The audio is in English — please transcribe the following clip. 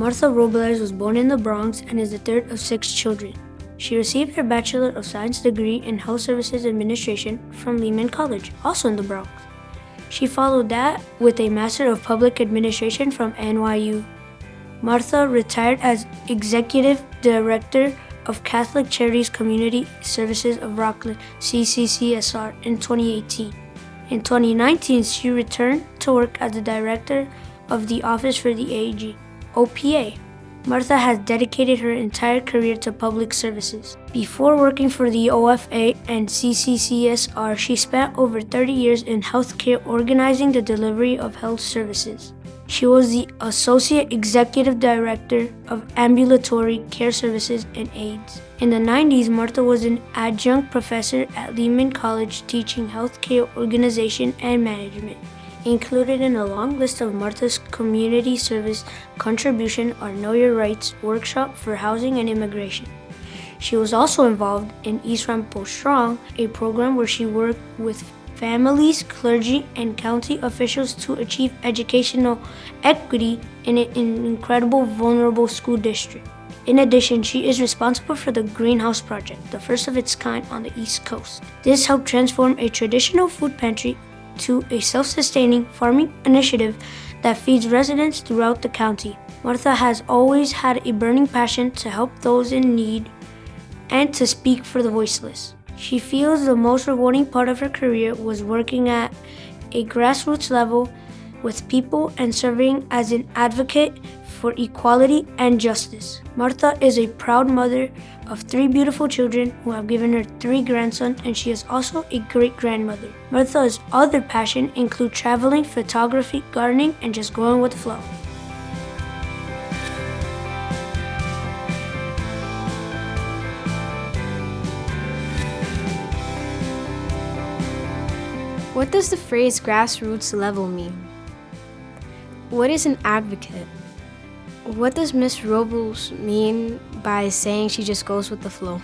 Martha Robles was born in the Bronx and is the third of 6 children. She received her Bachelor of Science degree in Health Services Administration from Lehman College, also in the Bronx. She followed that with a Master of Public Administration from NYU. Martha retired as Executive Director of Catholic Charities Community Services of Rockland, CCCSR, in 2018. In 2019, she returned to work as the Director of the Office for the Aging, OPA. Martha has dedicated her entire career to public services. Before working for the OFA and CCCSR, she spent over 30 years in healthcare organizing the delivery of health services. She was the Associate Executive Director of Ambulatory Care Services and AIDS. In the 90s, Martha was an adjunct professor at Lehman College teaching healthcare organization and management. Included in a long list of Martha's community service contribution are Know Your Rights workshop for housing and immigration. She was also involved in East Ramapo Strong, a program where she worked with families, clergy, and county officials to achieve educational equity in an incredible vulnerable school district. In addition, she is responsible for the Greenhouse Project, the first of its kind on the East Coast. This helped transform a traditional food pantry to a self-sustaining farming initiative that feeds residents throughout the county. Martha has always had a burning passion to help those in need and to speak for the voiceless. She feels the most rewarding part of her career was working at a grassroots level with people and serving as an advocate for equality and justice. Martha is a proud mother of 3 beautiful children who have given her 3 grandsons, and she is also a great-grandmother. Martha's other passions include traveling, photography, gardening, and just going with the flow. What does the phrase grassroots level mean? What is an advocate? What does Miss Robles mean by saying she just goes with the flow?